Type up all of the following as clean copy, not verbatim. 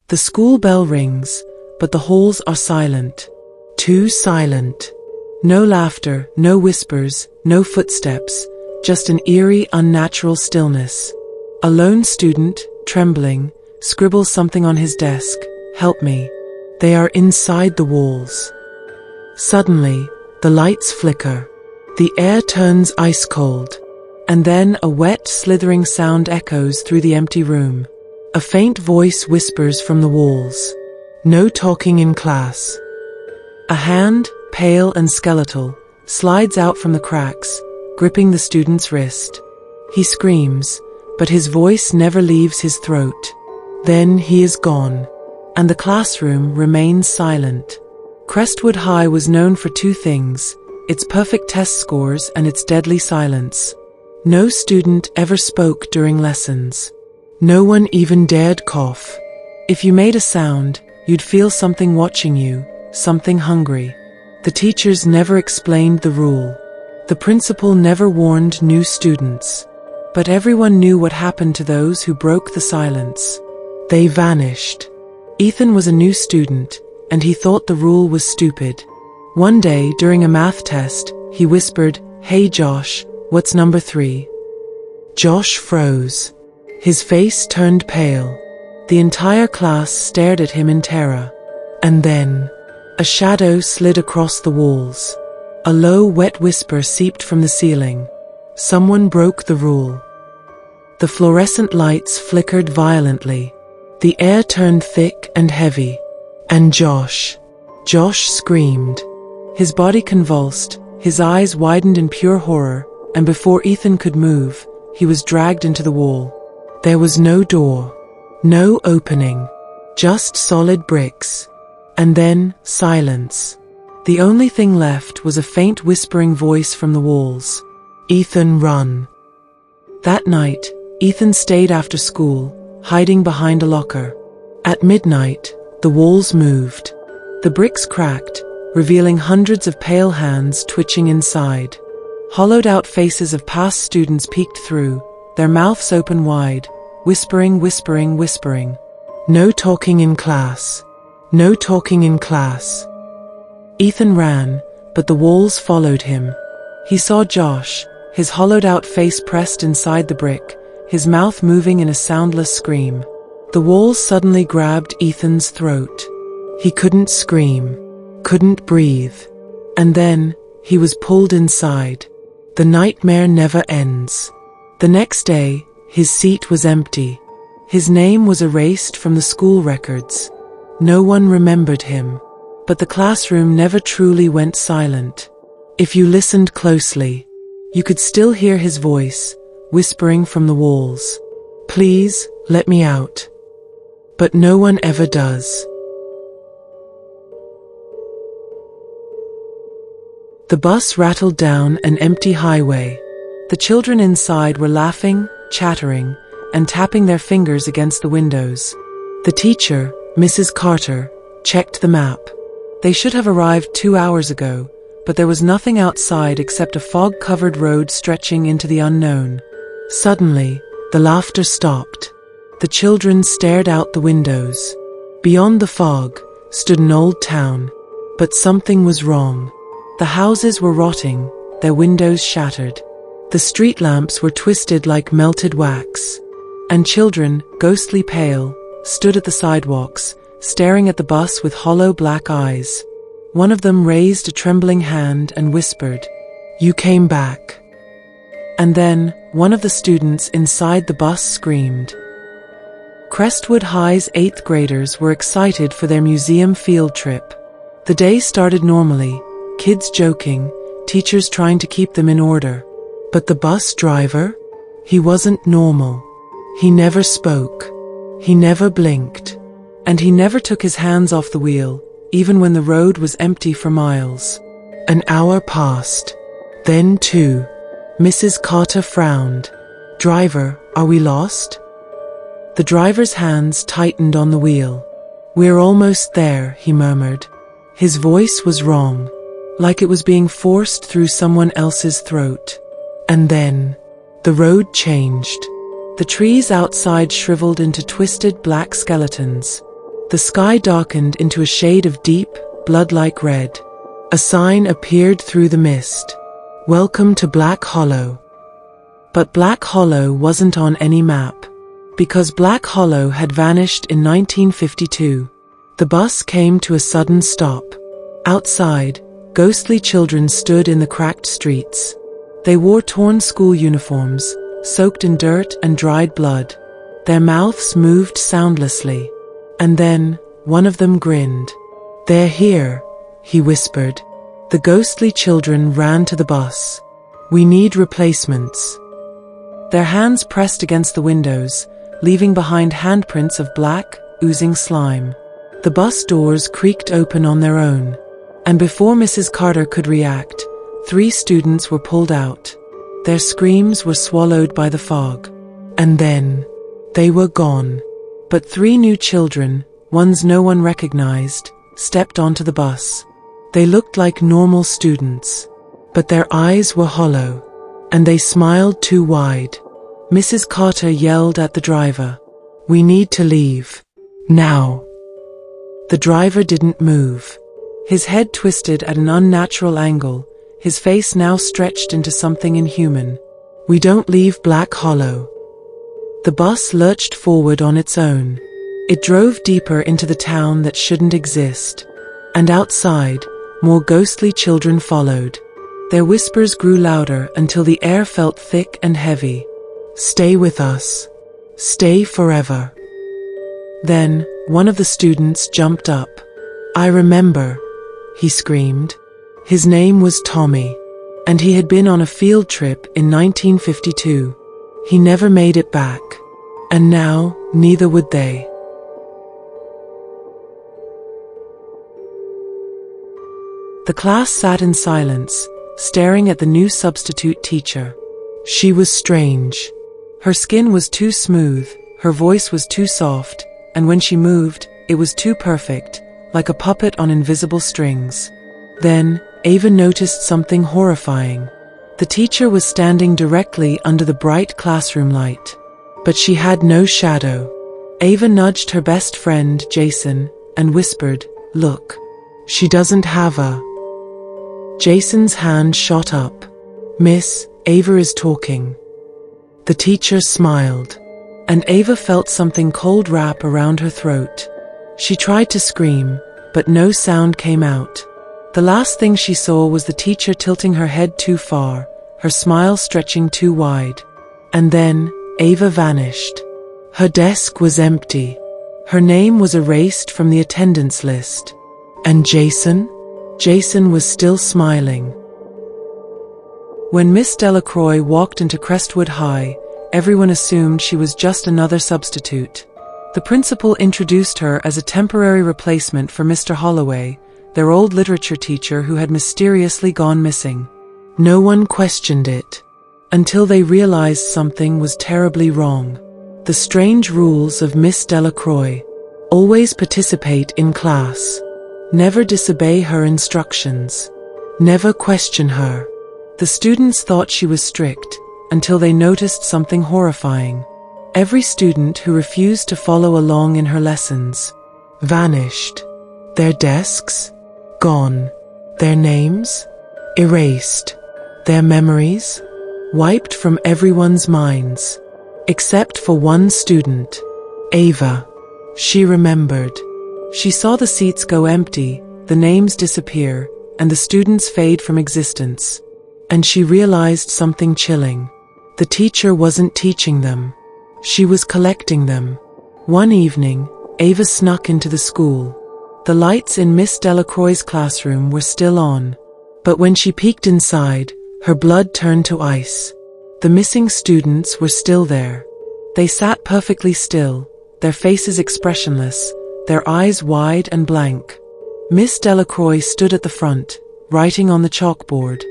The school bell rings, but the halls are silent. Too silent. No laughter, no whispers, no footsteps, just an eerie, unnatural stillness. A lone student, trembling, scribbles something on his desk. Help me. They are inside the walls. Suddenly, the lights flicker. The air turns ice cold. And then a wet, slithering sound echoes through the empty room. A faint voice whispers from the walls. No talking in class. A hand, pale and skeletal, slides out from the cracks, gripping the student's wrist. He screams, but his voice never leaves his throat. Then he is gone, and the classroom remains silent. Crestwood High was known for two things: its perfect test scores and its deadly silence. No student ever spoke during lessons. No one even dared cough. If you made a sound, you'd feel something watching you, something hungry. The teachers never explained the rule. The principal never warned new students. But everyone knew what happened to those who broke the silence. They vanished. Ethan was a new student, and he thought the rule was stupid. One day, during a math test, he whispered, "Hey Josh, what's number 3? Josh froze. His face turned pale. The entire class stared at him in terror. And then, a shadow slid across the walls. A low, wet whisper seeped from the ceiling. Someone broke the rule. The fluorescent lights flickered violently. The air turned thick and heavy. And Josh screamed. His body convulsed, his eyes widened in pure horror, and before Ethan could move, he was dragged into the wall. There was no door, no opening, just solid bricks. And then, silence. The only thing left was a faint whispering voice from the walls. "Ethan, run." That night, Ethan stayed after school, hiding behind a locker. At midnight, the walls moved. The bricks cracked, revealing hundreds of pale hands twitching inside. Hollowed-out faces of past students peeked through, their mouths open wide, whispering, whispering, whispering. No talking in class. No talking in class. Ethan ran, but the walls followed him. He saw Josh, his hollowed-out face pressed inside the brick, his mouth moving in a soundless scream. The walls suddenly grabbed Ethan's throat. He couldn't scream, couldn't breathe. And then, he was pulled inside. The nightmare never ends. The next day, his seat was empty. His name was erased from the school records. No one remembered him. But the classroom never truly went silent. If you listened closely, you could still hear his voice, whispering from the walls. "Please, let me out." But no one ever does. The bus rattled down an empty highway. The children inside were laughing, chattering, and tapping their fingers against the windows. The teacher, Mrs. Carter, checked the map. They should have arrived 2 hours ago, but there was nothing outside except a fog-covered road stretching into the unknown. Suddenly, the laughter stopped. The children stared out the windows. Beyond the fog stood an old town, but something was wrong. The houses were rotting, their windows shattered. The street lamps were twisted like melted wax. And children, ghostly pale, stood at the sidewalks, staring at the bus with hollow black eyes. One of them raised a trembling hand and whispered, "You came back." And then, one of the students inside the bus screamed. Crestwood High's 8th graders were excited for their museum field trip. The day started normally, kids joking, teachers trying to keep them in order. But the bus driver? He wasn't normal. He never spoke. He never blinked. And he never took his hands off the wheel, even when the road was empty for miles. An hour passed. Then 2. Mrs. Carter frowned. "Driver, are we lost?" The driver's hands tightened on the wheel. "We're almost there," he murmured. His voice was wrong, like it was being forced through someone else's throat. And then, the road changed. The trees outside shriveled into twisted black skeletons. The sky darkened into a shade of deep, blood-like red. A sign appeared through the mist. "Welcome to Black Hollow." But Black Hollow wasn't on any map. Because Black Hollow had vanished in 1952. The bus came to a sudden stop. Outside, ghostly children stood in the cracked streets. They wore torn school uniforms, soaked in dirt and dried blood. Their mouths moved soundlessly. And then, one of them grinned. "They're here," he whispered. The ghostly children ran to the bus. "We need replacements." Their hands pressed against the windows, leaving behind handprints of black, oozing slime. The bus doors creaked open on their own. And before Mrs. Carter could react, 3 students were pulled out. Their screams were swallowed by the fog. And then, they were gone. But 3 new children, ones no one recognized, stepped onto the bus. They looked like normal students. But their eyes were hollow. And they smiled too wide. Mrs. Carter yelled at the driver, "We need to leave. Now." The driver didn't move. His head twisted at an unnatural angle, his face now stretched into something inhuman. "We don't leave Black Hollow." The bus lurched forward on its own. It drove deeper into the town that shouldn't exist. And outside, more ghostly children followed. Their whispers grew louder until the air felt thick and heavy. "Stay with us. Stay forever." Then, one of the students jumped up. "I remember," he screamed. His name was Tommy, and he had been on a field trip in 1952. He never made it back. And now, neither would they. The class sat in silence, staring at the new substitute teacher. She was strange. Her skin was too smooth, her voice was too soft, and when she moved, it was too perfect, like a puppet on invisible strings. Then, Ava noticed something horrifying. The teacher was standing directly under the bright classroom light. But she had no shadow. Ava nudged her best friend, Jason, and whispered, "Look. She doesn't have a..." Jason's hand shot up. "Miss, Ava is talking." The teacher smiled, and Ava felt something cold wrap around her throat. She tried to scream, but no sound came out. The last thing she saw was the teacher tilting her head too far, her smile stretching too wide. And then, Ava vanished. Her desk was empty. Her name was erased from the attendance list. And Jason? Jason was still smiling. When Miss Delacroix walked into Crestwood High, everyone assumed she was just another substitute. The principal introduced her as a temporary replacement for Mr. Holloway, their old literature teacher who had mysteriously gone missing. No one questioned it, until they realized something was terribly wrong. The strange rules of Miss Delacroix. Always participate in class. Never disobey her instructions. Never question her. The students thought she was strict, until they noticed something horrifying. Every student who refused to follow along in her lessons vanished. Their desks? Gone. Their names? Erased. Their memories? Wiped from everyone's minds. Except for one student. Ava. She remembered. She saw the seats go empty, the names disappear, and the students fade from existence. And she realized something chilling. The teacher wasn't teaching them. She was collecting them. One evening, Ava snuck into the school. The lights in Miss Delacroix's classroom were still on. But when she peeked inside, her blood turned to ice. The missing students were still there. They sat perfectly still, their faces expressionless, their eyes wide and blank. Miss Delacroix stood at the front, writing on the chalkboard.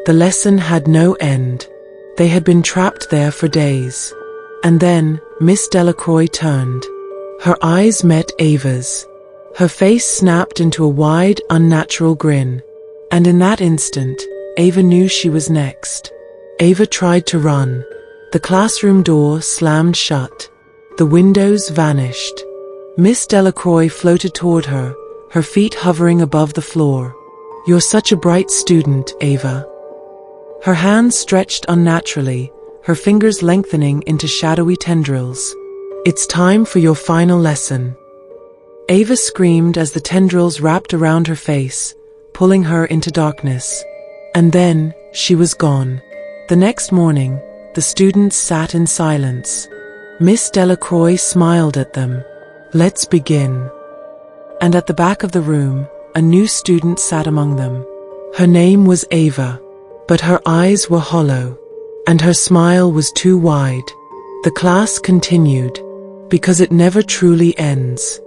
The lesson had no end. They had been trapped there for days. And then, Miss Delacroix turned. Her eyes met Ava's. Her face snapped into a wide, unnatural grin. And in that instant, Ava knew she was next. Ava tried to run. The classroom door slammed shut. The windows vanished. Miss Delacroix floated toward her, her feet hovering above the floor. "You're such a bright student, Ava." Her hands stretched unnaturally, her fingers lengthening into shadowy tendrils. "It's time for your final lesson." Ava screamed as the tendrils wrapped around her face, pulling her into darkness. And then, she was gone. The next morning, the students sat in silence. Miss Delacroix smiled at them. "Let's begin." And at the back of the room, a new student sat among them. Her name was Ava, but her eyes were hollow, and her smile was too wide. The class continued, because it never truly ends.